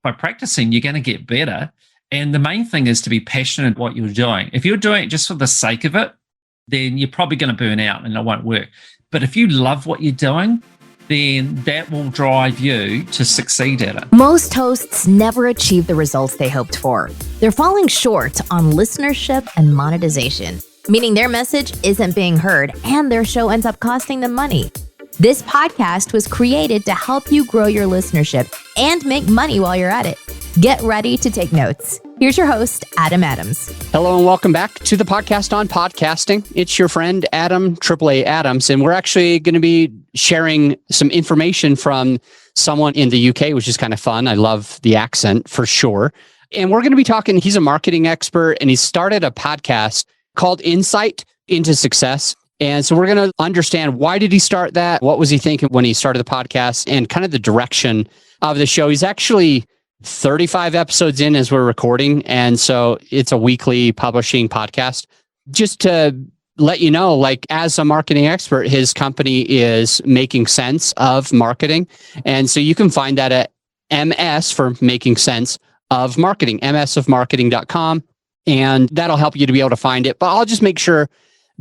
by practicing, you're going to get better. And the main thing is to be passionate at what you're doing. If you're doing it just for the sake of it, then you're probably going to burn out and it won't work. But if you love what you're doing, then that will drive you to succeed at it. Most hosts never achieve the results they hoped for. They're falling short on listenership and monetization, meaning their message isn't being heard and their show ends up costing them money. This podcast was created to help you grow your listenership and make money while you're at it. Get ready to take notes. Here's your host, Adam Adams. Hello and welcome back to the podcast on podcasting. It's your friend, Adam, AAA Adams, and we're actually going to be sharing some information from someone in the UK, which is kind of fun. I love the accent for sure. And we're going to be talking, he's a marketing expert and he started a podcast called Insight into Success. And so we're going to understand, why did he start that? What was he thinking when he started the podcast and kind of the direction of the show? He's actually 35 episodes in as we're recording. And so it's a weekly publishing podcast. Just to let you know, like, as a marketing expert, his company is making sense of marketing. And so you can find that at MS for making sense of marketing, msofmarketing.com. And that'll help you to be able to find it. But I'll just make sure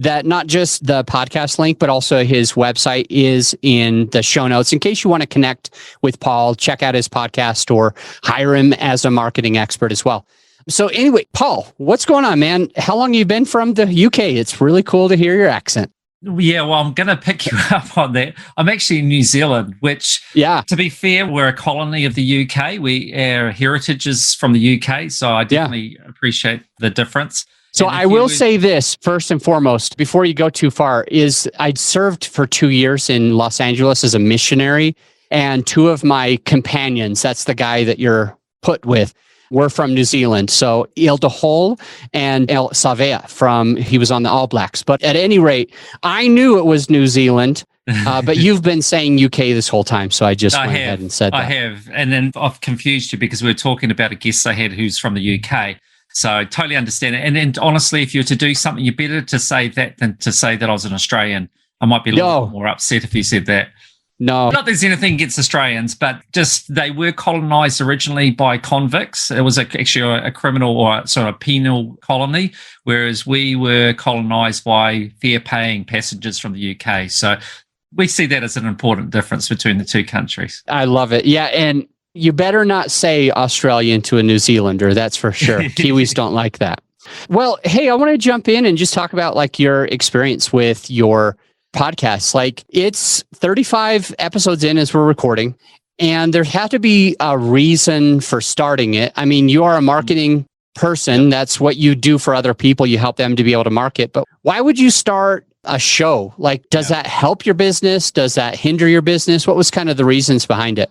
that not just the podcast link, but also his website is in the show notes. In case you want to connect with Paul, check out his podcast or hire him as a marketing expert as well. So anyway, Paul, what's going on, man? How long have you been from the UK? It's really cool to hear your accent. Yeah, well, I'm going to pick you up on that. I'm actually in New Zealand, which, to be fair, we're a colony of the UK. Our heritage is from the UK, so I definitely appreciate the difference. So I will say this first and foremost, before you go too far, is I'd served for 2 years in Los Angeles as a missionary, and two of my companions, that's the guy that you're put with, were from New Zealand. So Il de Hol and El Savea he was on the All Blacks. But at any rate, I knew it was New Zealand, but you've been saying UK this whole time. So I just went ahead and said that. I have. And then I've confused you because we were talking about a guest I had who's from the UK. So I totally understand it. And then honestly, if you were to do something, you're better to say that than to say that I was an Australian. I might be a little bit more upset if you said that. No. Not there's anything against Australians, but just they were colonized originally by convicts. It was actually a criminal or sort of penal colony, whereas we were colonized by fair-paying passengers from the UK. So we see that as an important difference between the two countries. I love it. Yeah, and you better not say Australian to a New Zealander, that's for sure. Kiwis don't like that. Well, hey, I want to jump in and just talk about like your experience with your podcast. Like, it's 35 episodes in as we're recording, and there had to be a reason for starting it. I mean, you are a marketing person. That's what you do for other people. You help them to be able to market. But why would you start a show? Like, does that help your business? Does that hinder your business? What was kind of the reasons behind it?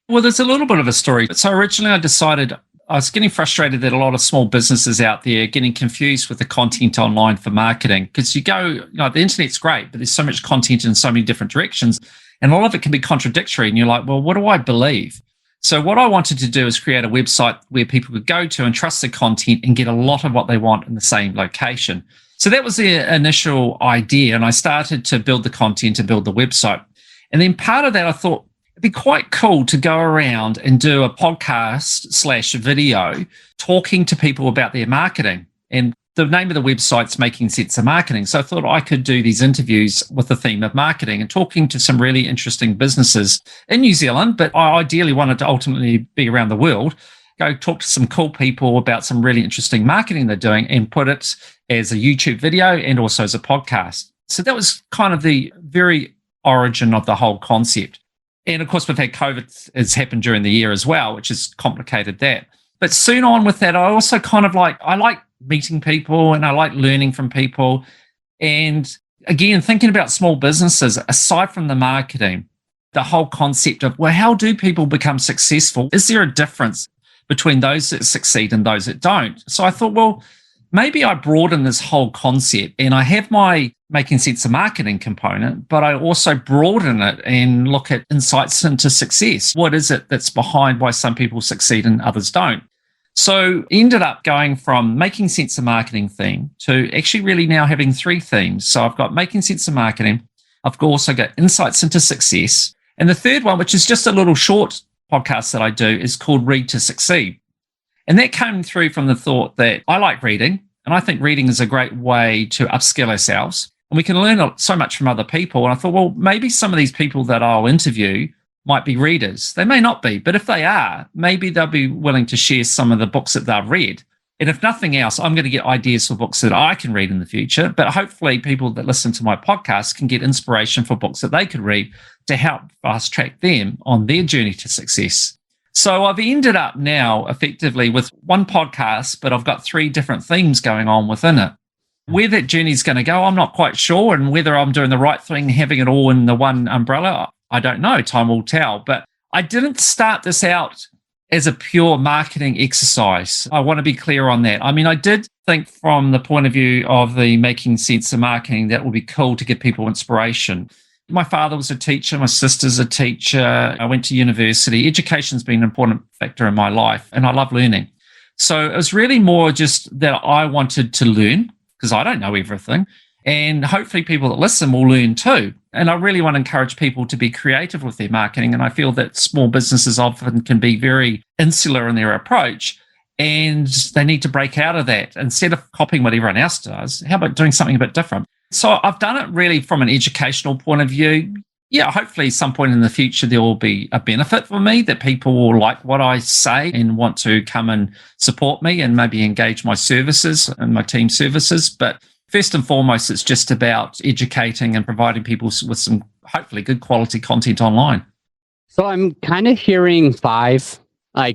Well, there's a little bit of a story. So originally I decided I was getting frustrated that a lot of small businesses out there are getting confused with the content online for marketing, because the internet's great, but there's so much content in so many different directions, and a lot of it can be contradictory. And you're like, well, what do I believe? So what I wanted to do is create a website where people could go to and trust the content and get a lot of what they want in the same location. So that was the initial idea. And I started to build the content and build the website. And then part of that, I thought, it'd be quite cool to go around and do a podcast / video talking to people about their marketing. And the name of the website's Making Sense of Marketing. So I thought I could do these interviews with the theme of marketing and talking to some really interesting businesses in New Zealand, but I ideally wanted to ultimately be around the world. Go talk to some cool people about some really interesting marketing they're doing and put it as a YouTube video and also as a podcast. So that was kind of the very origin of the whole concept. And of course, we've had COVID has happened during the year as well, which has complicated that. But soon on with that, I also I like meeting people and I like learning from people. And again, thinking about small businesses, aside from the marketing, the whole concept of, well, how do people become successful? Is there a difference between those that succeed and those that don't? So I thought, well, maybe I broaden this whole concept and I have my Making Sense of Marketing component, but I also broaden it and look at insights into success. What is it that's behind why some people succeed and others don't? So ended up going from Making Sense of Marketing theme to actually really now having 3 themes. So I've got Making Sense of Marketing. I've also got Insights into Success. And the third one, which is just a little short podcast that I do is called Read to Succeed. And that came through from the thought that I like reading, and I think reading is a great way to upskill ourselves. And we can learn so much from other people. And I thought, well, maybe some of these people that I'll interview might be readers. They may not be, but if they are, maybe they'll be willing to share some of the books that they've read. And if nothing else, I'm going to get ideas for books that I can read in the future. But hopefully people that listen to my podcast can get inspiration for books that they could read to help fast track them on their journey to success. So I've ended up now effectively with one podcast, but I've got 3 different themes going on within it. Where that journey is going to go, I'm not quite sure. And whether I'm doing the right thing, having it all in the one umbrella, I don't know. Time will tell. But I didn't start this out as a pure marketing exercise. I want to be clear on that. I mean, I did think from the point of view of the making sense of marketing, that would be cool to give people inspiration. My father was a teacher. My sister's a teacher. I went to university. Education's been an important factor in my life, and I love learning. So it was really more just that I wanted to learn, because I don't know everything. And hopefully people that listen will learn too. And I really want to encourage people to be creative with their marketing. And I feel that small businesses often can be very insular in their approach, and they need to break out of that. Instead of copying what everyone else does, how about doing something a bit different? So I've done it really from an educational point of view. Yeah, hopefully at some point in the future, there will be a benefit for me that people will like what I say and want to come and support me and maybe engage my services and my team services. But first and foremost, it's just about educating and providing people with some hopefully good quality content online. So I'm kind of hearing 5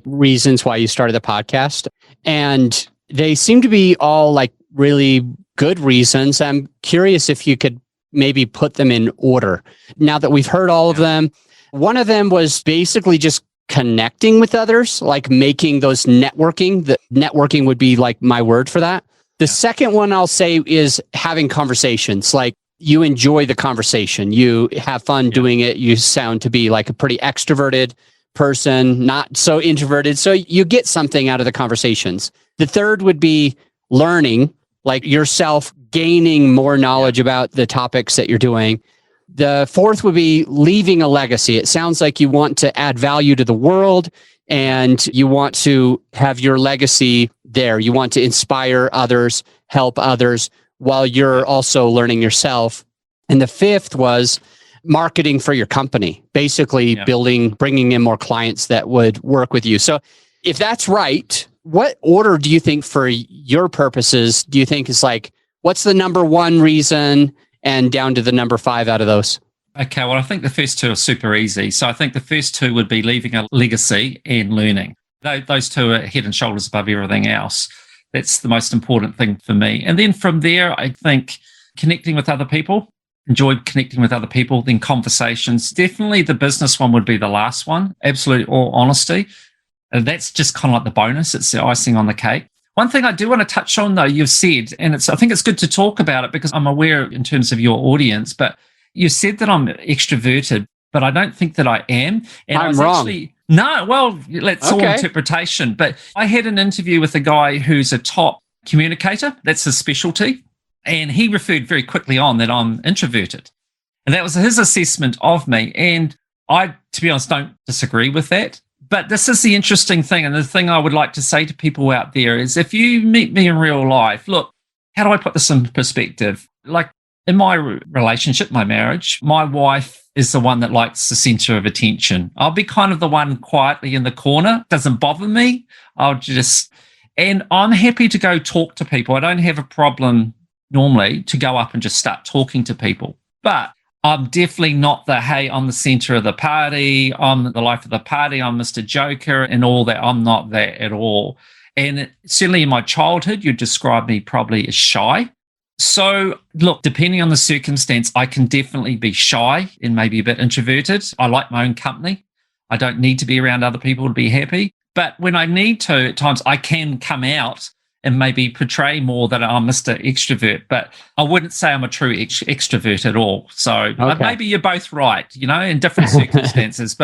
reasons why you started the podcast, and they seem to be all really good reasons. I'm curious if you could maybe put them in order. Now that we've heard all of them, one of them was basically just connecting with others, like making those networking. The networking would be my word for that. The second one I'll say is having conversations. Like you enjoy the conversation, you have fun doing it. You sound to be like a pretty extroverted person, not so introverted. So you get something out of the conversations. The third would be learning, like yourself gaining more knowledge about the topics that you're doing. The fourth would be leaving a legacy. It sounds like you want to add value to the world and you want to have your legacy there. You want to inspire others, help others while you're also learning yourself. And the fifth was marketing for your company, basically bringing in more clients that would work with you. So if that's right, what order do you think for your purposes do you think is what's the number one reason and down to the number 5 out of those? Okay, well, I think the first 2 are super easy. So I think the first 2 would be leaving a legacy and learning. Those 2 are head and shoulders above everything else. That's the most important thing for me. And then from there, I think connecting with other people, enjoyed connecting with other people, then conversations. Definitely the business one would be the last one, absolute all honesty. And that's just kind of like the bonus. It's the icing on the cake. One thing I do want to touch on, though, you've said, and I think it's good to talk about it because I'm aware in terms of your audience, but you said that I'm extroverted, but I don't think that I am. And I'm wrong. No, well, that's all interpretation. But I had an interview with a guy who's a top communicator. That's his specialty. And he referred very quickly on that I'm introverted. And that was his assessment of me. And I, to be honest, don't disagree with that. But this is the interesting thing. And the thing I would like to say to people out there is if you meet me in real life, look, how do I put this in perspective? Like in my relationship, my marriage, my wife is the one that likes the center of attention. I'll be kind of the one quietly in the corner. Doesn't bother me. And I'm happy to go talk to people. I don't have a problem normally to go up and just start talking to people. But I'm definitely not hey, I'm the center of the party. I'm the life of the party. I'm Mr. Joker and all that. I'm not that at all. And certainly in my childhood, you'd describe me probably as shy. So look, depending on the circumstance, I can definitely be shy and maybe a bit introverted. I like my own company. I don't need to be around other people to be happy. But when I need to, at times I can come out and maybe portray more that I'm Mr. Extrovert, but I wouldn't say I'm a true extrovert at all. So maybe you're both right, in different circumstances.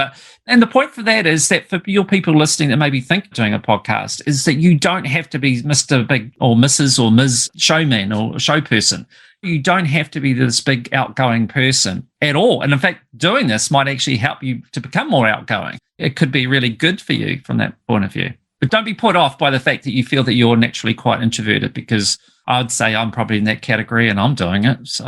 And the point for that is that for your people listening that maybe think doing a podcast is that you don't have to be Mr. Big or Mrs. or Ms. Showman or show person. You don't have to be this big outgoing person at all. And in fact, doing this might actually help you to become more outgoing. it could be really good for you from that point of view. But don't be put off by the fact that you feel that you're naturally quite introverted, because I would say I'm probably in that category and I'm doing it. So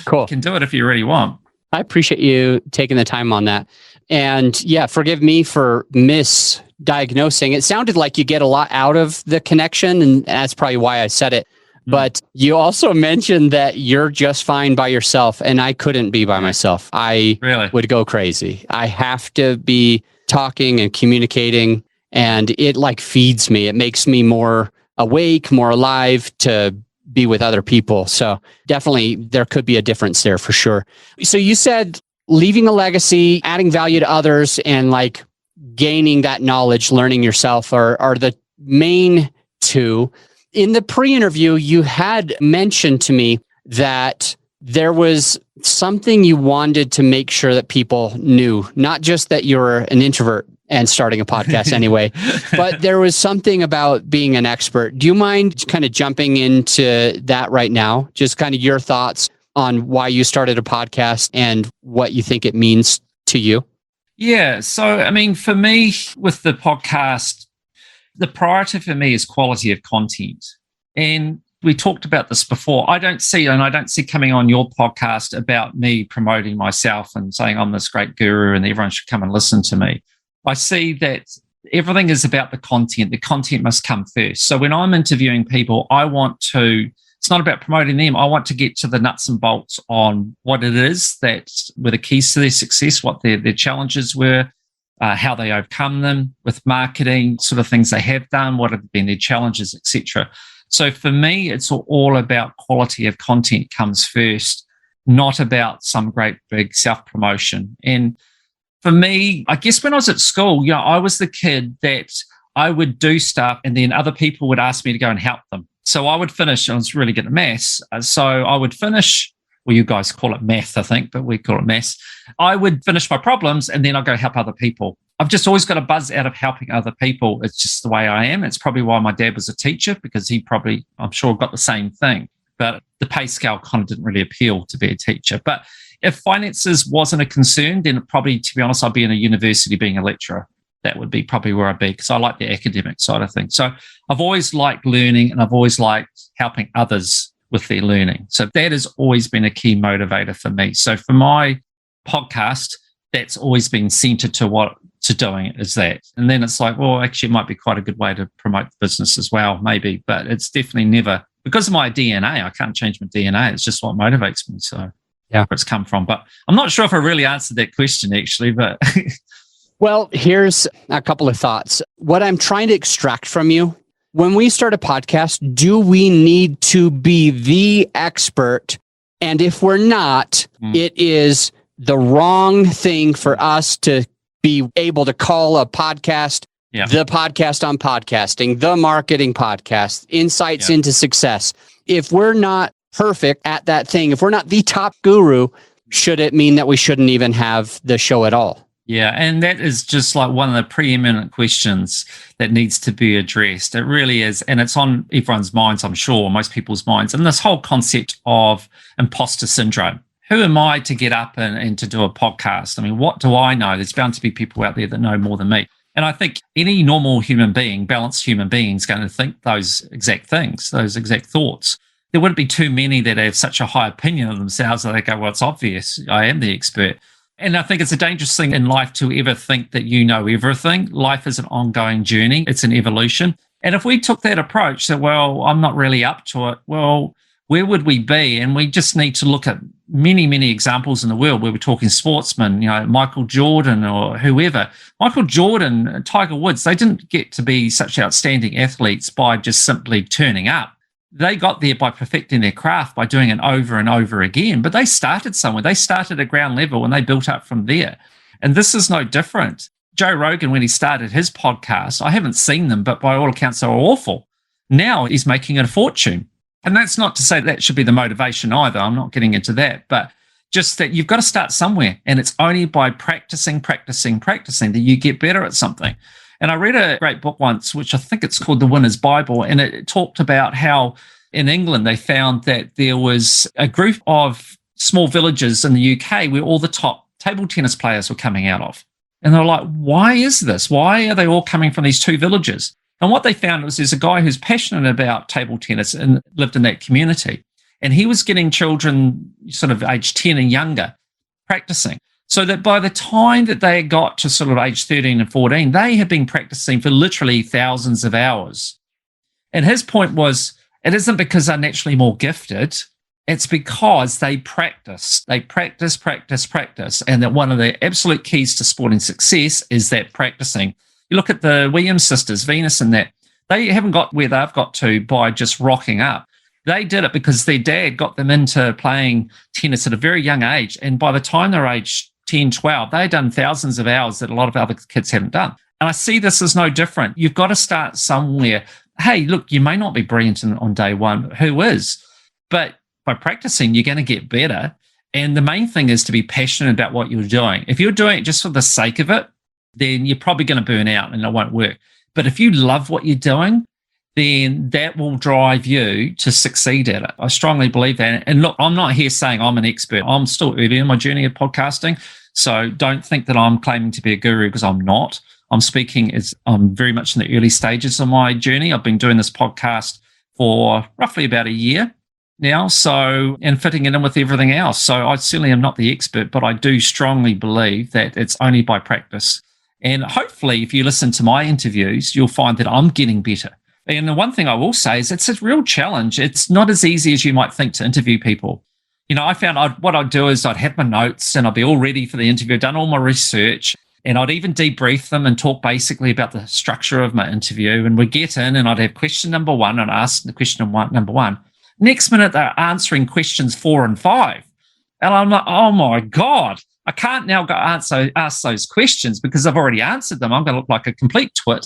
cool. You can do it if you really want. I appreciate you taking the time on that. And yeah, forgive me for misdiagnosing. It sounded like you get a lot out of the connection, and that's probably why I said it. But you also mentioned that you're just fine by yourself, and I couldn't be by myself. I would go crazy. I have to be talking and communicating, and it like feeds me. It makes me more awake, more alive to be with other people. So definitely there could be a difference there for sure. So you said leaving a legacy, adding value to others, and like gaining that knowledge, learning yourself are the main two. In the pre-interview, you had mentioned to me that there was something you wanted to make sure that people knew, not just that you're an introvert and starting a podcast anyway, but there was something about being an expert. Do you mind kind of jumping into that right now? Just kind of your thoughts on why you started a podcast and what you think it means to you? Yeah. So, I mean, for me with the podcast, the priority for me is quality of content. And we talked about this before. I don't see coming on your podcast about me promoting myself and saying I'm this great guru and everyone should come and listen to me. I see that everything is about the content. The content must come first. So when I'm interviewing people, it's not about promoting them. I want to get to the nuts and bolts on what it is that were the keys to their success, what their challenges were, how they overcome them with marketing, sort of things they have done, what have been their challenges, etc. So for me, it's all about quality of content comes first, not about some great big self-promotion. And for me, I guess when I was at school, I was the kid that I would do stuff and then other people would ask me to go and help them. So I would finish, I was really good at maths. So I would finish, well, you guys call it math, I think, but we call it maths. I would finish my problems and then I'll go help other people. I've just always got a buzz out of helping other people. It's just the way I am. It's probably why my dad was a teacher, because he probably, I'm sure, got the same thing. But the pay scale kind of didn't really appeal to be a teacher. But if finances wasn't a concern, then probably, to be honest, I'd be in a university being a lecturer. That would be probably where I'd be, because I like the academic side of things. So I've always liked learning and I've always liked helping others with their learning. So that has always been a key motivator for me. So for my podcast, that's always been centered to doing it is that. And then it's like, well, actually it might be quite a good way to promote the business as well, maybe, but it's definitely never, because of my DNA, I can't change my DNA. It's just what motivates me. So yeah, where it's come from. But I'm not sure if I really answered that question actually, but well, here's a couple of thoughts. What I'm trying to extract from you, when we start a podcast, do we need to be the expert? And if we're not, it is the wrong thing for us to be able to call a podcast, the podcast on podcasting, the marketing podcast, insights into success. If we're not perfect at that thing, if we're not the top guru, should it mean that we shouldn't even have the show at all? Yeah, and that is just like one of the preeminent questions that needs to be addressed. It really is. And it's on everyone's minds, I'm sure, most people's minds. And this whole concept of imposter syndrome. Who am I to get up and to do a podcast? I mean, what do I know? There's bound to be people out there that know more than me. And I think any normal human being, balanced human being, is going to think those exact things, those exact thoughts. There wouldn't be too many that have such a high opinion of themselves that they go, well, it's obvious. I am the expert. And I think it's a dangerous thing in life to ever think that you know everything. Life is an ongoing journey. It's an evolution. And if we took that approach that, well, I'm not really up to it, well, where would we be? And we just need to look at many, many examples in the world where we're talking sportsmen, Michael Jordan or whoever. Michael Jordan, Tiger Woods, they didn't get to be such outstanding athletes by just simply turning up. They got there by perfecting their craft, by doing it over and over again. But they started somewhere. They started at ground level and they built up from there. And this is no different. Joe Rogan, when he started his podcast, I haven't seen them, but by all accounts, they were awful. Now he's making a fortune. And that's not to say that should be the motivation either. I'm not getting into that. But just that you've got to start somewhere. And it's only by practicing that you get better at something. And I read a great book once, which I think it's called The Winner's Bible. And it talked about how in England, they found that there was a group of small villages in the UK where all the top table tennis players were coming out of. And they're like, why is this? Why are they all coming from these two villages? And what they found was there's a guy who's passionate about table tennis and lived in that community. And he was getting children sort of age 10 and younger practicing. So that by the time that they got to sort of age 13 and 14, they had been practicing for literally thousands of hours. And his point was, it isn't because they're naturally more gifted. It's because they practice. They practice. And that one of the absolute keys to sporting success is that practicing. You look at the Williams sisters, Venus and that, they haven't got where they've got to by just rocking up. They did it because their dad got them into playing tennis at a very young age. And by the time they're age 10, 12, they'd done thousands of hours that a lot of other kids haven't done. And I see this as no different. You've got to start somewhere. Hey, look, you may not be brilliant on day one. Who is? But by practicing, you're going to get better. And the main thing is to be passionate about what you're doing. If you're doing it just for the sake of it, then you're probably going to burn out and it won't work. But if you love what you're doing, then that will drive you to succeed at it. I strongly believe that. And look, I'm not here saying I'm an expert. I'm still early in my journey of podcasting. So don't think that I'm claiming to be a guru, because I'm not. I'm very much in the early stages of my journey. I've been doing this podcast for roughly about a year now, and fitting it in with everything else. So I certainly am not the expert, but I do strongly believe that it's only by practice. And hopefully, if you listen to my interviews, you'll find that I'm getting better. And the one thing I will say is it's a real challenge. It's not as easy as you might think to interview people. You know, I found what I'd do is I'd have my notes and I'd be all ready for the interview, done all my research, and I'd even debrief them and talk basically about the structure of my interview. And we'd get in and I'd have question number one and ask the question number one. Next minute, they're answering questions 4 and 5. And I'm like, oh my God, I can't now go ask those questions because I've already answered them. I'm going to look like a complete twit.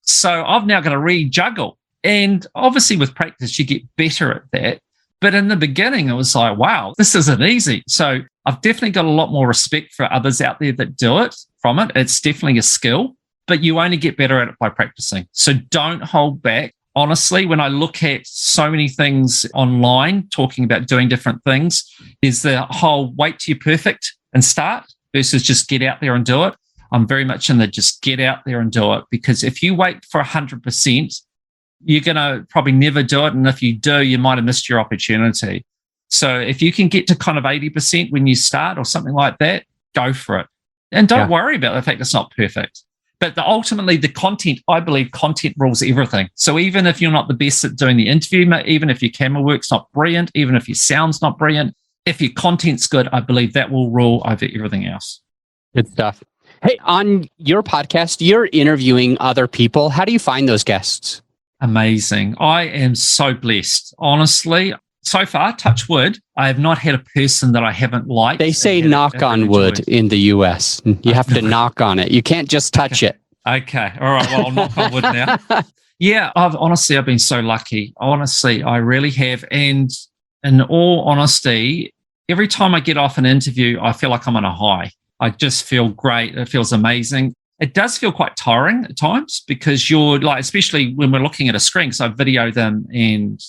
So I've now got to rejuggle. And obviously with practice, you get better at that. But in the beginning, it was like, wow, this isn't easy. So I've definitely got a lot more respect for others out there that do it from it. It's definitely a skill, but you only get better at it by practicing. So don't hold back. Honestly, when I look at so many things online talking about doing different things, there's the whole wait till you're perfect and start versus just get out there and do it. I'm very much in the just get out there and do it, because if you wait for 100%, you're going to probably never do it. And if you do, you might have missed your opportunity. So if you can get to kind of 80% when you start or something like that, go for it. And don't worry about the fact it's not perfect. But ultimately, the content, I believe content rules everything. So even if you're not the best at doing the interview, even if your camera work's not brilliant, even if your sound's not brilliant, if your content's good, I believe that will rule over everything else. Good stuff. Hey, on your podcast, you're interviewing other people. How do you find those guests? Amazing. I am so blessed. Honestly, so far, touch wood, I have not had a person that I haven't liked. They say knock on wood in the US. You have to knock on it. You can't just touch it. Okay. All right. Well, I'll knock on wood now. Yeah, I've been so lucky. Honestly, I really have. And in all honesty, every time I get off an interview, I feel like I'm on a high. I just feel great. It feels amazing. It does feel quite tiring at times because you're like, especially when we're looking at a screen, because I video them and,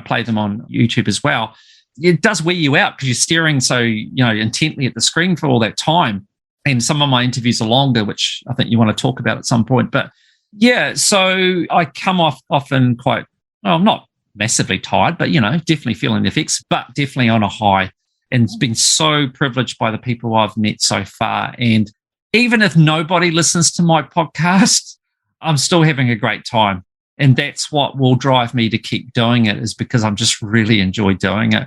play them on YouTube as well. It does wear you out because you're staring so, intently at the screen for all that time. And some of my interviews are longer, which I think you want to talk about at some point. But yeah, so I come off often I'm not massively tired, but, definitely feeling the effects, but definitely on a high. And it's been so privileged by the people I've met so far. And even if nobody listens to my podcast, I'm still having a great time. And that's what will drive me to keep doing it, is because I'm just really enjoy doing it.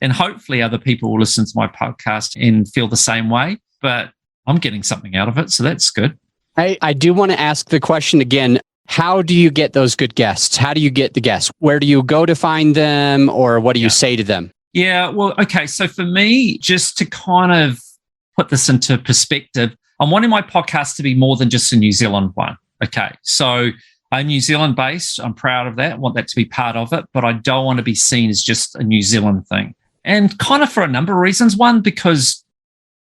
And hopefully other people will listen to my podcast and feel the same way, but I'm getting something out of it. So that's good. I do want to ask the question again. How do you get those good guests? How do you get the guests? Where do you go to find them, or what do you say to them? Yeah, well, okay. So for me, just to kind of put this into perspective, I'm wanting my podcast to be more than just a New Zealand one. Okay. So I'm New Zealand based. I'm proud of that. I want that to be part of it, but I don't want to be seen as just a New Zealand thing. And kind of for a number of reasons. One, because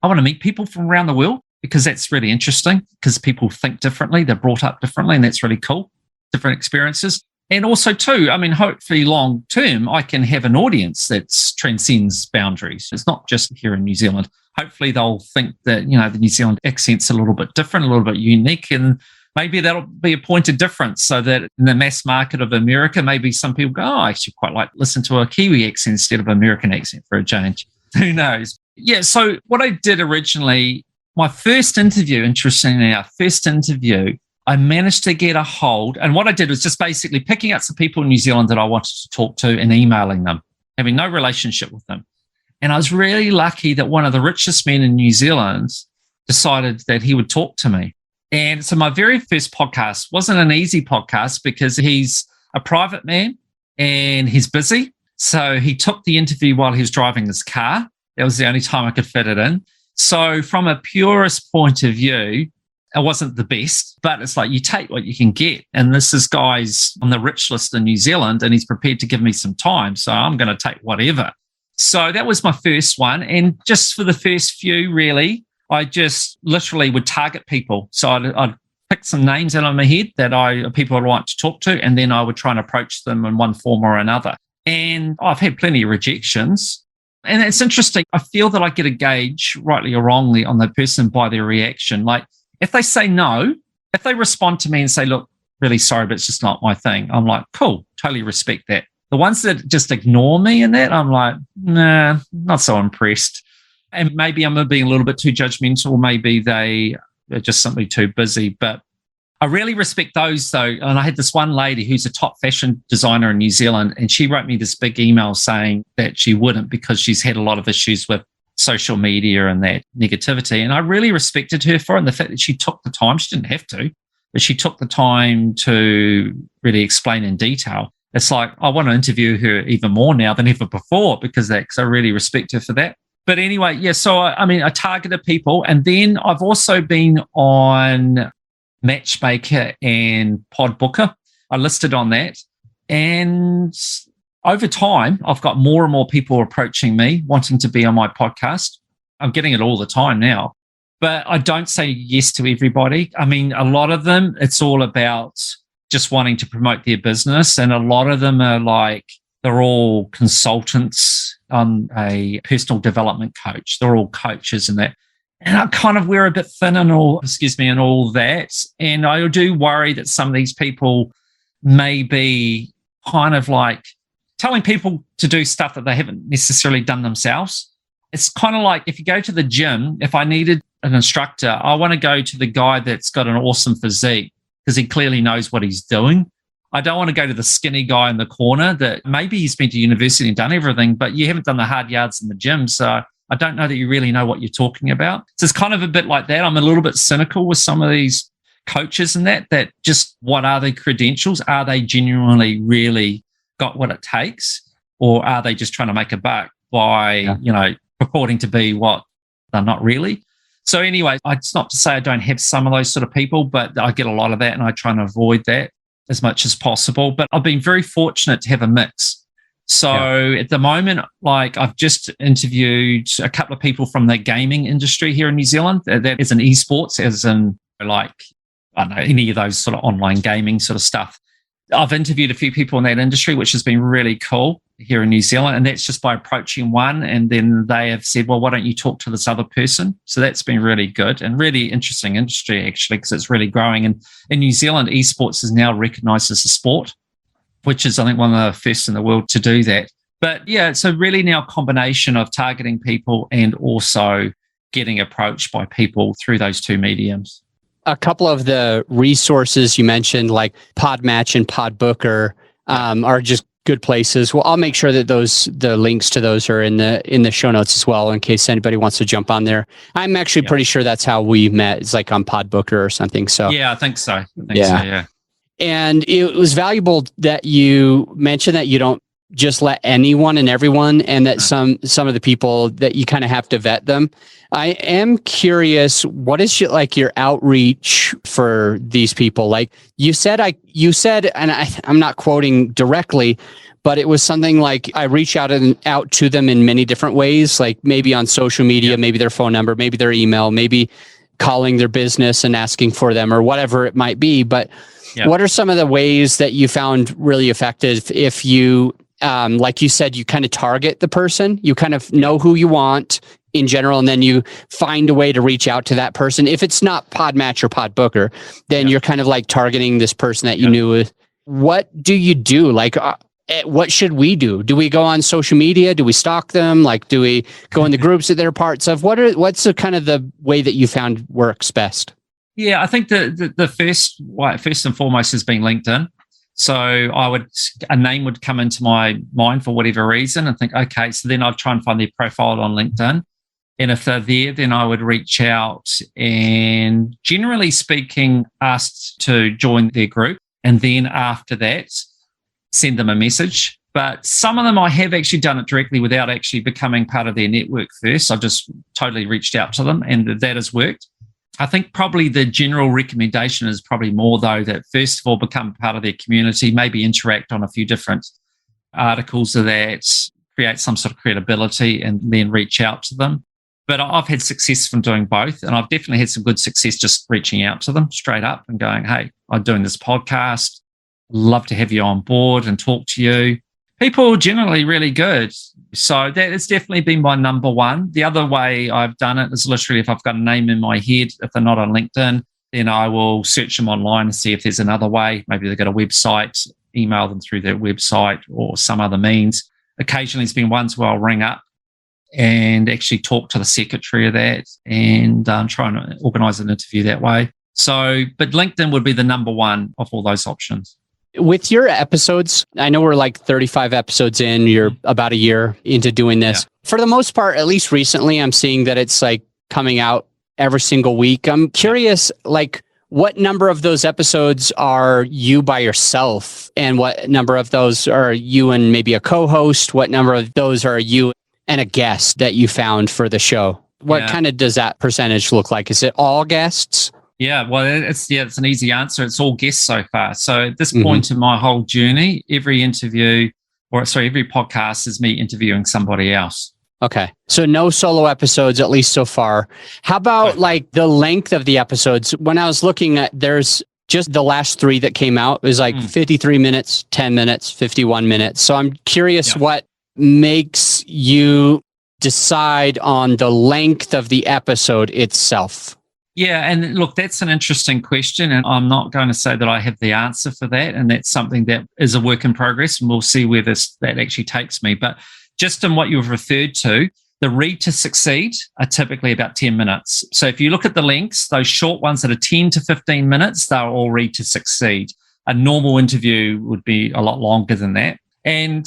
I want to meet people from around the world, because that's really interesting, because people think differently. They're brought up differently, and that's really cool. Different experiences. And also too, I mean, hopefully long term, I can have an audience that transcends boundaries. It's not just here in New Zealand. Hopefully they'll think that, the New Zealand accent's a little bit different, a little bit unique, and maybe that'll be a point of difference so that in the mass market of America, maybe some people go, I actually quite like to listen to a Kiwi accent instead of American accent for a change. Who knows? Yeah, so what I did originally, my first interview, interestingly, I managed to get a hold. And what I did was just basically picking out some people in New Zealand that I wanted to talk to and emailing them, having no relationship with them. And I was really lucky that one of the richest men in New Zealand decided that he would talk to me. And so my very first podcast wasn't an easy podcast because he's a private man and he's busy. So he took the interview while he was driving his car. That was the only time I could fit it in. So from a purist point of view, it wasn't the best, but it's like you take what you can get. And this is guy's on the rich list in New Zealand and he's prepared to give me some time. So I'm going to take whatever. So that was my first one. And just for the first few, really, I just literally would target people. So I'd pick some names out of my head that people I'd like to talk to, and then I would try and approach them in one form or another. And I've had plenty of rejections. And it's interesting. I feel that I get a gauge, rightly or wrongly, on the person by their reaction. Like if they say no, if they respond to me and say, look, really sorry, but it's just not my thing, I'm like, cool, totally respect that. The ones that just ignore me in that, I'm like, nah, not so impressed. And maybe I'm being a little bit too judgmental. Maybe they are just simply too busy. But I really respect those, though. And I had this one lady who's a top fashion designer in New Zealand, and she wrote me this big email saying that she wouldn't because she's had a lot of issues with social media and that negativity. And I really respected her for it, and the fact that she took the time. She didn't have to, but she took the time to really explain in detail. It's like I want to interview her even more now than ever before because I really respect her for that. But anyway, yeah, so I targeted people. And then I've also been on MatchMaker and PodBooker. I listed on that. And over time, I've got more and more people approaching me wanting to be on my podcast. I'm getting it all the time now. But I don't say yes to everybody. I mean, a lot of them, it's all about just wanting to promote their business. And a lot of them are like, they're all consultants. I'm a personal development coach. They're all coaches and that. And I kind of wear a bit thin and all that. And I do worry that some of these people may be kind of like telling people to do stuff that they haven't necessarily done themselves. It's kind of like if you go to the gym, if I needed an instructor, I want to go to the guy that's got an awesome physique because he clearly knows what he's doing. I don't want to go to the skinny guy in the corner that maybe he's been to university and done everything, but you haven't done the hard yards in the gym. So I don't know that you really know what you're talking about. So it's kind of a bit like that. I'm a little bit cynical with some of these coaches and that just what are their credentials? Are they genuinely really got what it takes? Or are they just trying to make a buck by, purporting to be what they're not really? So anyway, it's not to say I don't have some of those sort of people, but I get a lot of that and I try and avoid that as much as possible. But I've been very fortunate to have a mix. So at the moment, like I've just interviewed a couple of people from the gaming industry here in New Zealand. That is an esports, as in like, I don't know, any of those sort of online gaming sort of stuff. I've interviewed a few people in that industry, which has been really cool here in New Zealand. And that's just by approaching one. And then they have said, well, why don't you talk to this other person? So that's been really good and really interesting industry, actually, because it's really growing. And in New Zealand, esports is now recognized as a sport, which is, I think, one of the first in the world to do that. But yeah, it's a really now combination of targeting people and also getting approached by people through those two mediums. A couple of the resources you mentioned, like PodMatch and PodBooker, are just good places. Well, I'll make sure that the links to those are in the show notes as well, in case anybody wants to jump on there. I'm actually pretty sure that's how we met. It's like on PodBooker or something. So yeah, I think so. Yeah. And it was valuable that you mentioned that you don't just let anyone and everyone, and that some of the people that you kind of have to vet them. I am curious, what is your outreach for these people? Like you said, and I'm not quoting directly, but it was something like I reach out to them in many different ways, like maybe on social media, maybe their phone number, maybe their email, maybe calling their business and asking for them or whatever it might be. But what are some of the ways that you found really effective if you, like you said, you kind of target the person, you kind of know who you want in general, and then you find a way to reach out to that person. If it's not PodMatch or PodBooker, then you're kind of like targeting this person that you knew. What do you do? Like, what should we do? Do we go on social media? Do we stalk them? Like, do we go in the groups that they're parts of? What's the kind of the way that you found works best? Yeah, I think the first and foremost has been LinkedIn. So a name would come into my mind for whatever reason and think, okay, so then I'd try and find their profile on LinkedIn. And if they're there, then I would reach out and, generally speaking, ask to join their group. And then after that, send them a message. But some of them I have actually done it directly without actually becoming part of their network first. I've just totally reached out to them, and that has worked. I think probably the general recommendation is probably more, though, that first of all, become part of their community, maybe interact on a few different articles of that, create some sort of credibility, and then reach out to them. But I've had success from doing both, and I've definitely had some good success just reaching out to them straight up and going, hey, I'm doing this podcast. Love to have you on board and talk to you. People are generally really good. So that has definitely been my number one. The other way I've done it is literally if I've got a name in my head, if they're not on LinkedIn, then I will search them online and see if there's another way. Maybe they've got a website, email them through their website or some other means. Occasionally there's been ones where I'll ring up and actually talk to the secretary of that and try and organize an interview that way. So, but LinkedIn would be the number one of all those options. With your episodes, I know we're like 35 episodes in, you're about a year into doing this. Yeah. For the most part, at least recently, I'm seeing that it's like coming out every single week. I'm curious, like, what number of those episodes are you by yourself? And what number of those are you and maybe a co-host? What number of those are you and a guest that you found for the show? What kind of does that percentage look like? Is it all guests? Yeah, well, it's an easy answer. It's all guests so far. So at this point in my whole journey, every podcast is me interviewing somebody else. Okay. So no solo episodes, at least so far. How about like the length of the episodes? When I was looking at, there's just the last 3 that came out. It was like 53 minutes, 10 minutes, 51 minutes. So I'm curious what makes you decide on the length of the episode itself. Yeah, and look, that's an interesting question, and I'm not going to say that I have the answer for that, and that's something that is a work in progress, and we'll see where that actually takes me. But just in what you've referred to, the read to succeed are typically about 10 minutes. So if you look at the links, those short ones that are 10 to 15 minutes, they're all read to succeed. A normal interview would be a lot longer than that. And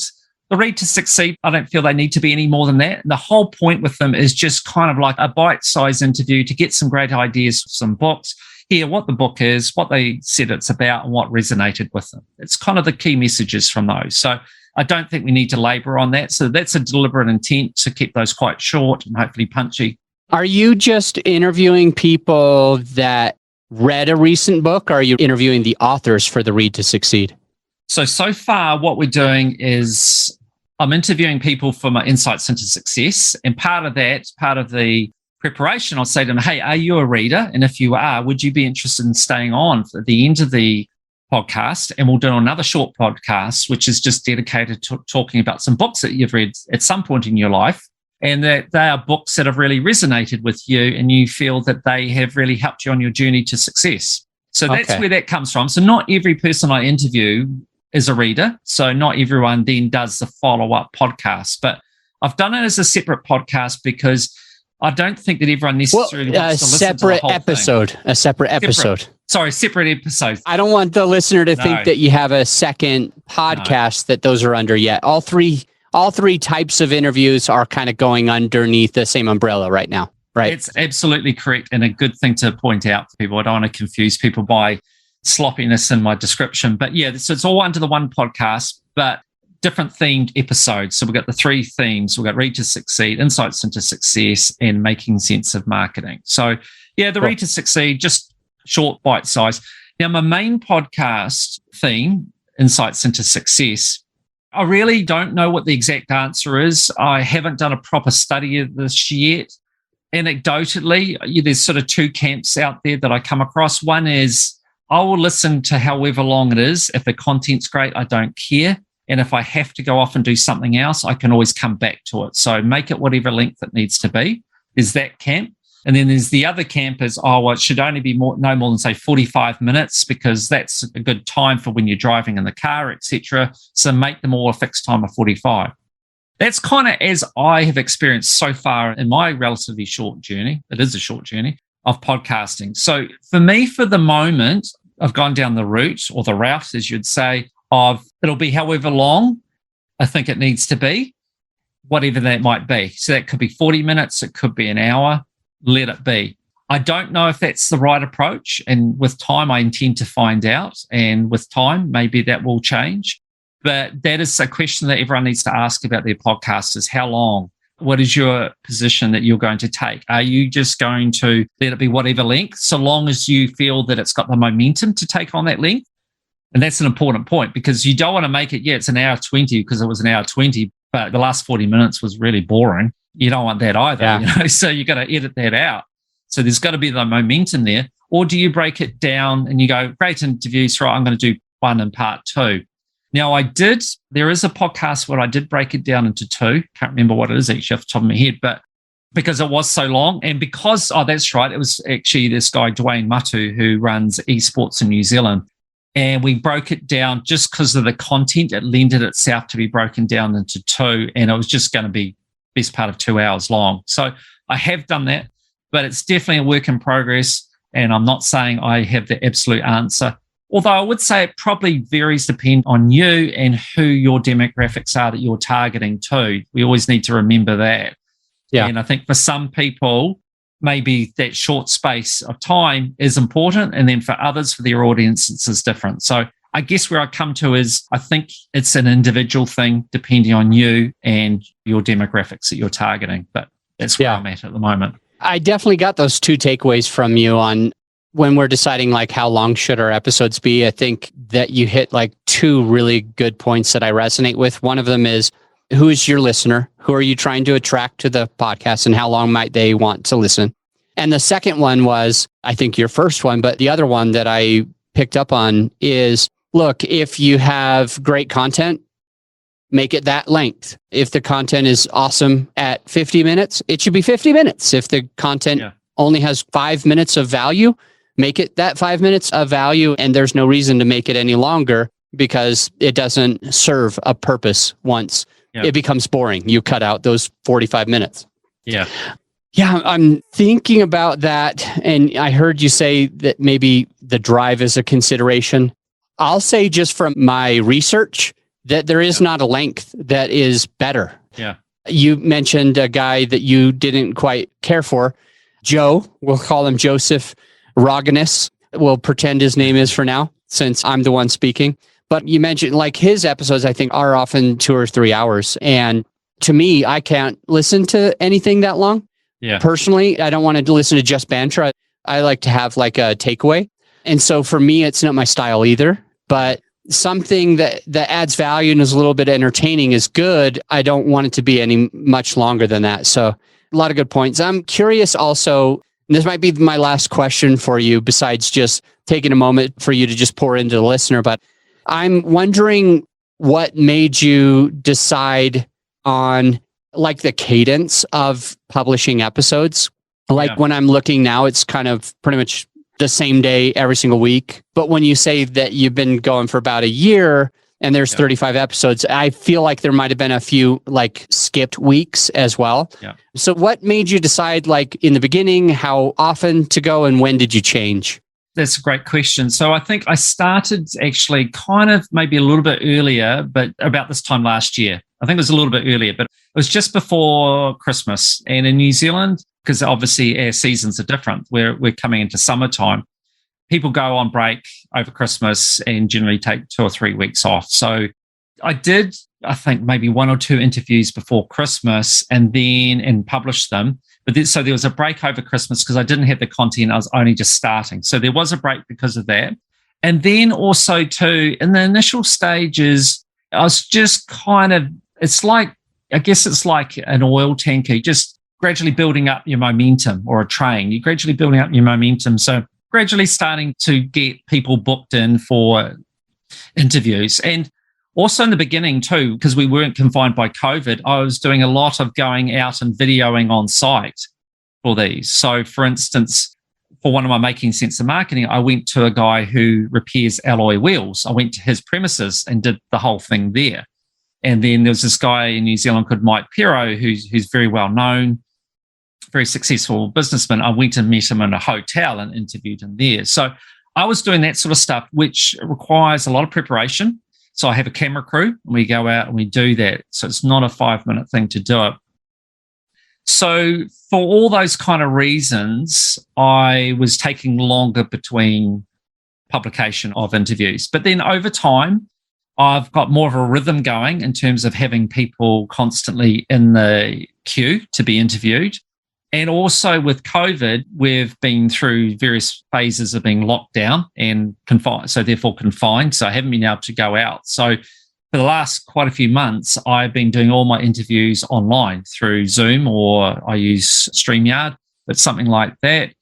the read to succeed, I don't feel they need to be any more than that. And the whole point with them is just kind of like a bite-sized interview to get some great ideas for some books, hear what the book is, what they said it's about, and what resonated with them. It's kind of the key messages from those. So I don't think we need to labor on that. So that's a deliberate intent to keep those quite short and hopefully punchy. Are you just interviewing people that read a recent book, or are you interviewing the authors for the read to succeed? So far what we're doing is I'm interviewing people for my insights into success. And part of the preparation, I'll say to them, hey, are you a reader? And if you are, would you be interested in staying on at the end of the podcast? And we'll do another short podcast, which is just dedicated to talking about some books that you've read at some point in your life, and that they are books that have really resonated with you and you feel that they have really helped you on your journey to success. So that's where that comes from. So not every person I interview is a reader. So not everyone then does the follow-up podcast. But I've done it as a separate podcast because I don't think that everyone necessarily wants to listen to the whole thing. A separate episode. Separate episode. I don't want the listener to think that you have a second podcast that those are under yet. All three types of interviews are kind of going underneath the same umbrella right now, right? It's absolutely correct, and a good thing to point out to people. I don't want to confuse people by sloppiness in my description. But yeah, so it's all under the one podcast, but different themed episodes. So we've got the 3 themes. We've got Read to Succeed, Insights into Success, and Making Sense of Marketing. So yeah, the Read to Succeed, just short, bite size. Now, my main podcast theme, Insights into Success, I really don't know what the exact answer is. I haven't done a proper study of this yet. anecdotally, there's sort of two camps out there that I come across. One is I will listen to however long it is. If the content's great, I don't care. And if I have to go off and do something else, I can always come back to it. So make it whatever length it needs to be. There's that camp. And then there's the other camp is, well, it should only be no more than, say, 45 minutes because that's a good time for when you're driving in the car, etc. So make them all a fixed time of 45. That's kind of as I have experienced so far in my relatively short journey. It is a short journey of podcasting. So for me, for the moment, I've gone down the route or the route, as you'd say, of it'll be however long I think it needs to be, whatever that might be. So that could be 40 minutes. It could be an hour. Let it be. I don't know if that's the right approach. And with time, I intend to find out. And with time, maybe that will change. But that is a question that everyone needs to ask about their podcast is how long? What is your position that you're going to take? Are you just going to let it be whatever length, so long as you feel that it's got the momentum to take on that length? And that's an important point because you don't want to make it, it's an hour 20 because it was an hour 20, but the last 40 minutes was really boring. You don't want that either, so you got to edit that out. So there's got to be the momentum there. Or do you break it down and you go, great interviews, right, I'm going to do one and part two. Now there is a podcast where I did break it down into two. Can't remember what it is actually off the top of my head, but because it was so long and because, that's right, it was actually this guy, Dwayne Matu, who runs esports in New Zealand. And we broke it down just because of the content. It lended itself to be broken down into two, and it was just going to be best part of 2 hours long. So I have done that, but it's definitely a work in progress. And I'm not saying I have the absolute answer. Although I would say it probably varies depending on you and who your demographics are that you're targeting too. We always need to remember that. Yeah. And I think for some people, maybe that short space of time is important. And then for others, for their audience, it's different. So I guess where I come to is I think it's an individual thing depending on you and your demographics that you're targeting. But that's where I'm at the moment. I definitely got those two takeaways from you on when we're deciding like how long should our episodes be. I think that you hit like two really good points that I resonate with. One of them is, who is your listener? Who are you trying to attract to the podcast and how long might they want to listen? And the second one was, I think your first one, but the other one that I picked up on is, look, if you have great content, make it that length. If the content is awesome at 50 minutes, it should be 50 minutes. If the content only has 5 minutes of value, make it that 5 minutes of value. And there's no reason to make it any longer because it doesn't serve a purpose once it becomes boring. You cut out those 45 minutes. Yeah, I'm thinking about that. And I heard you say that maybe the drive is a consideration. I'll say just from my research that there is not a length that is better. Yeah. You mentioned a guy that you didn't quite care for. Joe, we'll call him Joseph Roganis. We'll pretend his name is for now, since I'm the one speaking. But you mentioned like his episodes, I think, are often 2 or 3 hours. And to me, I can't listen to anything that long. Yeah. Personally, I don't want to listen to just banter. I like to have like a takeaway. And so for me, it's not my style either. But something that adds value and is a little bit entertaining is good. I don't want it to be any much longer than that. So a lot of good points. I'm curious also, and this might be my last question for you, besides just taking a moment for you to just pour into the listener, but I'm wondering what made you decide on like the cadence of publishing episodes. Like when I'm looking now, it's kind of pretty much the same day every single week. But when you say that you've been going for about a year and there's 35 episodes, I feel like there might have been a few like skipped weeks as well. Yeah. So what made you decide like in the beginning, how often to go and when did you change? That's a great question. So I think I started actually kind of maybe a little bit earlier, but about this time last year. I think it was a little bit earlier, but it was just before Christmas. And in New Zealand, because obviously our seasons are different, we're coming into summertime, people go on break over Christmas and generally take 2 or 3 weeks off. So I did, I think, maybe 1 or 2 interviews before Christmas and published them. But so there was a break over Christmas because I didn't have the content. I was only just starting. So there was a break because of that. And then also too, in the initial stages, I was just kind of, I guess it's like an oil tanker. You just gradually building up your momentum, or a train. You're gradually building up your momentum. So gradually starting to get people booked in for interviews. And also in the beginning too, because we weren't confined by COVID, I was doing a lot of going out and videoing on site for these. So for instance, for one of my Making Sense of Marketing, I went to a guy who repairs alloy wheels. I went to his premises and did the whole thing there. And then there was this guy in New Zealand called Mike Pero, who's very well known, very successful businessman. I went and met him in a hotel and interviewed him there. So I was doing that sort of stuff, which requires a lot of preparation. So I have a camera crew and we go out and we do that. So it's not a 5-minute thing to do it. So for all those kind of reasons, I was taking longer between publication of interviews. But then over time, I've got more of a rhythm going in terms of having people constantly in the queue to be interviewed. And also with COVID, we've been through various phases of being locked down and confined, so therefore confined. So I haven't been able to go out. So for the last quite a few months, I've been doing all my interviews online through Zoom, or I use StreamYard, but something like that.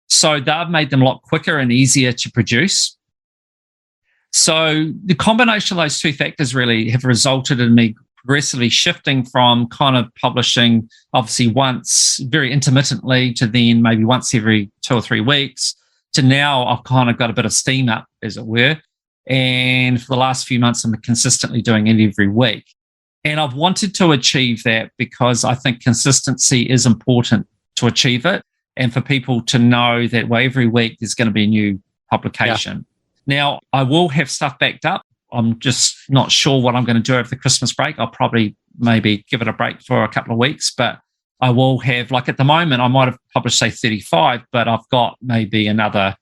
So they've made them a lot quicker and easier to produce. So the combination of those two factors really have resulted in me progressively shifting from kind of publishing obviously once very intermittently to then maybe once every 2 or 3 weeks to now I've kind of got a bit of steam up, as it were. And for the last few months, I'm consistently doing it every week. And I've wanted to achieve that because I think consistency is important to achieve it, and for people to know that every week there's going to be a new publication. Yeah. Now, I will have stuff backed up. I'm just not sure what I'm going to do over the Christmas break. I'll probably maybe give it a break for a couple of weeks, but I will have, like at the moment, I might have published, say, 35, but I've got maybe another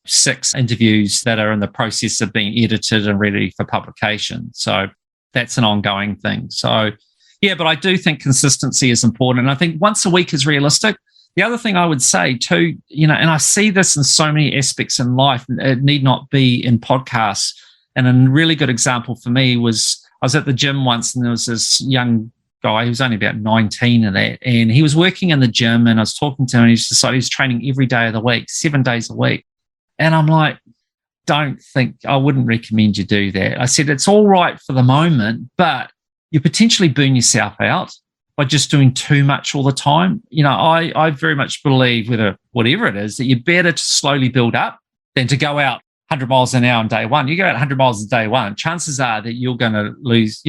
6 interviews that are in the process of being edited and ready for publication. So that's an ongoing thing. So, yeah, but I do think consistency is important. And I think once a week is realistic. The other thing I would say too, and I see this in so many aspects in life, it need not be in podcasts. And a really good example for me was I was at the gym once and there was this young guy, he was only about 19 in that, and he was working in the gym and I was talking to him and he decided he was training every day of the week, 7 days a week. And I'm like, I wouldn't recommend you do that. I said, it's all right for the moment, but you potentially burn yourself out by just doing too much all the time. I very much believe whatever it is, that you're better to slowly build up than to go out 100 miles an hour on day one. You go out 100 miles on day one, chances are that you're going to lose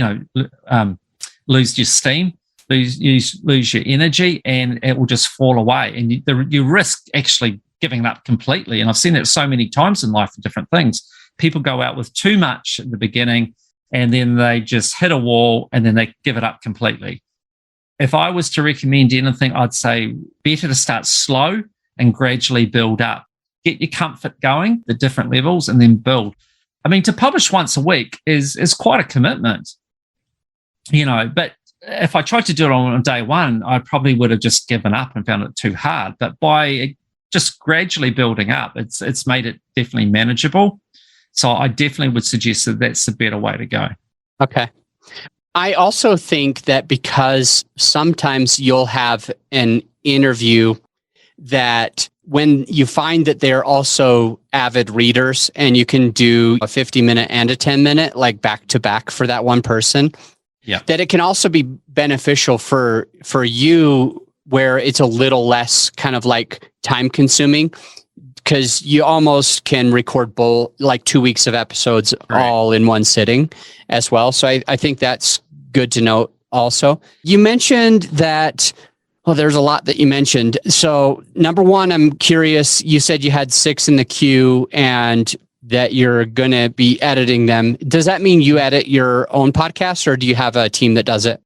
your steam, lose your energy, and it will just fall away. And you risk actually giving up completely. And I've seen it so many times in life for different things. People go out with too much at the beginning and then they just hit a wall and then they give it up completely. If I was to recommend anything, I'd say better to start slow and gradually build up. Get your comfort going, the different levels, and then build. I mean, to publish once a week is quite a commitment, but if I tried to do it on day one, I probably would have just given up and found it too hard. But by just gradually building up, it's made it definitely manageable. So I definitely would suggest that that's the better way to go. Okay. I also think that because sometimes you'll have an interview that when you find that they're also avid readers and you can do a 50-minute and a 10-minute, like back to back for that one person, that it can also be beneficial for you where it's a little less kind of like time consuming, because you almost can record both, like 2 weeks of episodes all in one sitting as well. So I think that's good to note also. You mentioned that, well, there's a lot that you mentioned. So number one, I'm curious, you said you had 6 in the queue and that you're going to be editing them. Does that mean you edit your own podcast or do you have a team that does it?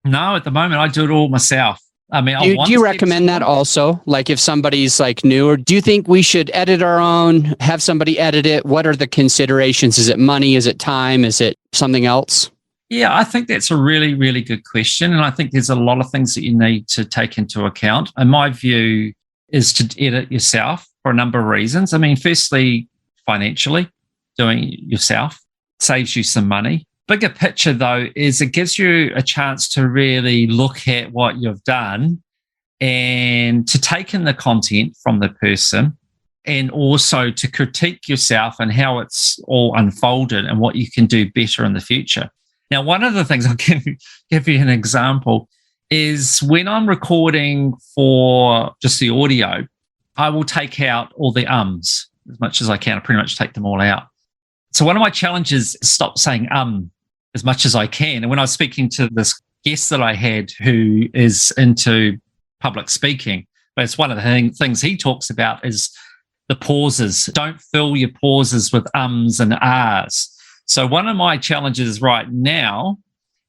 No, at the moment I do it all myself. I mean, do you recommend that also? Like if somebody's like new, or do you think we should edit our own, have somebody edit it? What are the considerations? Is it money? Is it time? Is it something else? Yeah, I think that's a really, really good question. And I think there's a lot of things that you need to take into account. And my view is to edit yourself for a number of reasons. I mean, firstly, financially, doing it yourself saves you some money. Bigger picture, though, is it gives you a chance to really look at what you've done and to take in the content from the person, and also to critique yourself and how it's all unfolded and what you can do better in the future. Now, one of the things, I'll give you an example, is when I'm recording for just the audio, I will take out all the ums as much as I can. I pretty much take them all out. So one of my challenges is stop saying as much as I can. And when I was speaking to this guest that I had who is into public speaking, but it's one of the things he talks about is the pauses. Don't fill your pauses with ums and ahs. So one of my challenges right now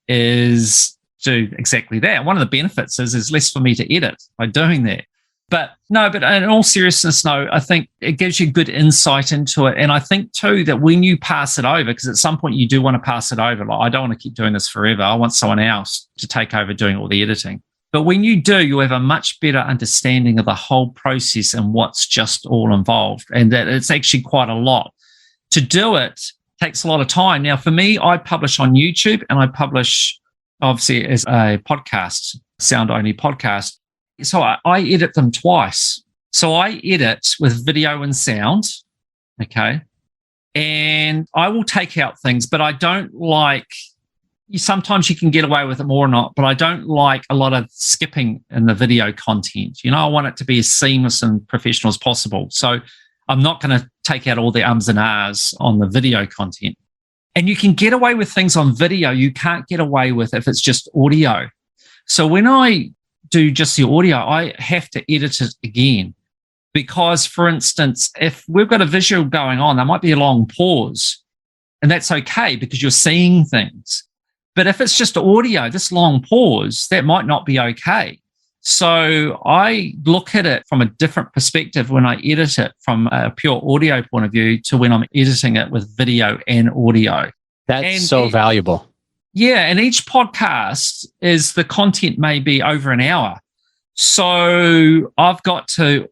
is do exactly that. One of the benefits is less for me to edit by doing that. But in all seriousness, no, I think it gives you good insight into it. And I think too that when you pass it over, because at some point you do want to pass it over, like I don't want to keep doing this forever. I want someone else to take over doing all the editing. But when you do, you have a much better understanding of the whole process and what's just all involved, and that it's actually quite a lot. To do it takes a lot of time. Now, for me, I publish on YouTube and I publish obviously as a podcast, sound-only podcast. So I edit them twice. So I edit with video and sound, okay? And I will take out things, but I don't like... Sometimes you can get away with it more or not, but I don't like a lot of skipping in the video content. I want it to be as seamless and professional as possible. So I'm not going to take out all the ums and ahs on the video content. And you can get away with things on video you can't get away with if it's just audio. So when I do just the audio, I have to edit it again. Because, for instance, if we've got a visual going on, there might be a long pause. And that's okay because you're seeing things. But if it's just audio, this long pause, that might not be okay. So I look at it from a different perspective when I edit it from a pure audio point of view to when I'm editing it with video and audio. That's so valuable. Yeah, and each podcast the content may be over an hour. So I've got to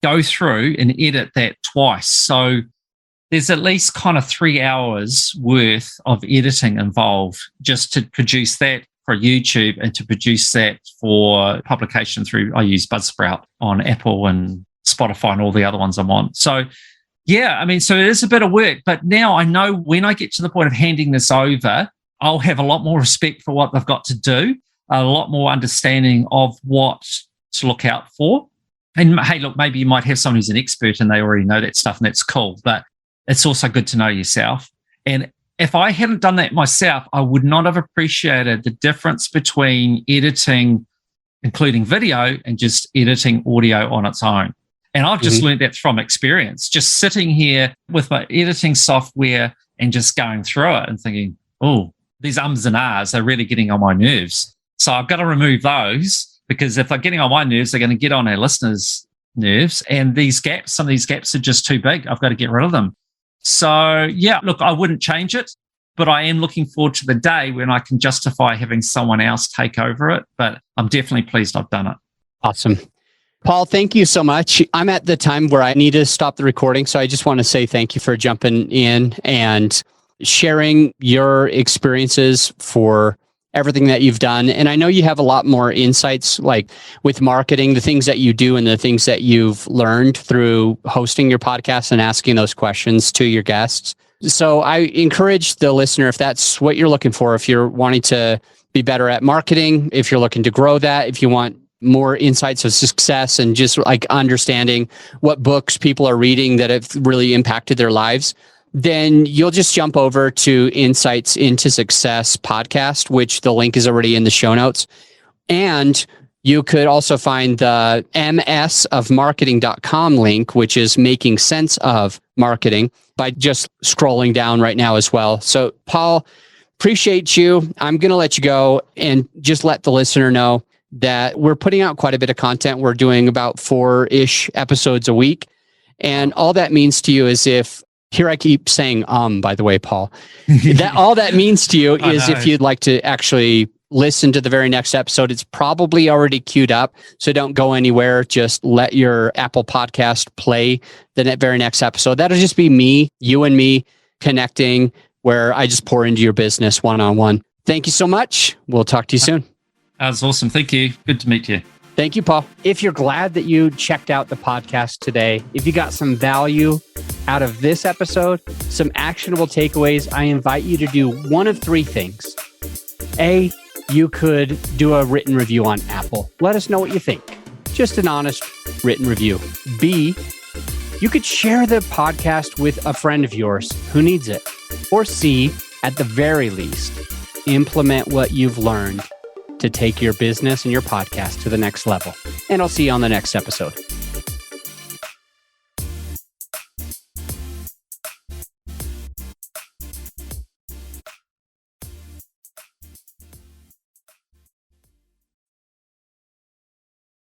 go through and edit that twice. So there's at least kind of 3 hours worth of editing involved just to produce that for YouTube and to produce that for publication I use Buzzsprout on Apple and Spotify and all the other ones I'm on. So yeah, so it is a bit of work, but now I know when I get to the point of handing this over, I'll have a lot more respect for what they've got to do, a lot more understanding of what to look out for. And hey, look, maybe you might have someone who's an expert and they already know that stuff and that's cool, but it's also good to know yourself. And if I hadn't done that myself, I would not have appreciated the difference between editing, including video, and just editing audio on its own. And I've just learned that from experience, just sitting here with my editing software and just going through it and thinking, oh, these ums and ahs are really getting on my nerves. So I've got to remove those because if they're getting on my nerves, they're going to get on our listeners' nerves. And some of these gaps are just too big. I've got to get rid of them. So, yeah, look, I wouldn't change it, but I am looking forward to the day when I can justify having someone else take over it. But I'm definitely pleased I've done it. Awesome. Paul, thank you so much. I'm at the time where I need to stop the recording. So I just want to say thank you for jumping in and sharing your experiences for everything that you've done. And I know you have a lot more insights, like with marketing, the things that you do and the things that you've learned through hosting your podcast and asking those questions to your guests. So I encourage the listener, if that's what you're looking for, if you're wanting to be better at marketing, if you're looking to grow that, if you want more insights of success and just like understanding what books people are reading that have really impacted their lives, then you'll just jump over to Insights into Success podcast, which the link is already in the show notes. And you could also find the msofmarketing.com link, which is Making Sense of Marketing, by just scrolling down right now as well. So Paul, appreciate you. I'm going to let you go and just let the listener know that we're putting out quite a bit of content. We're doing about 4-ish episodes a week. And all that means to you is here I keep saying, by the way, Paul, all that means to you is if you'd like to actually listen to the very next episode, it's probably already queued up. So don't go anywhere. Just let your Apple podcast play the very next episode. That'll just be me, you and me connecting where I just pour into your business one-on-one. Thank you so much. We'll talk to you soon. That was awesome. Thank you. Good to meet you. Thank you, Paul. If you're glad that you checked out the podcast today, if you got some value out of this episode, some actionable takeaways, I invite you to do one of three things. A, you could do a written review on Apple. Let us know what you think. Just an honest written review. B, you could share the podcast with a friend of yours who needs it. Or C, at the very least, implement what you've learned to take your business and your podcast to the next level. And I'll see you on the next episode.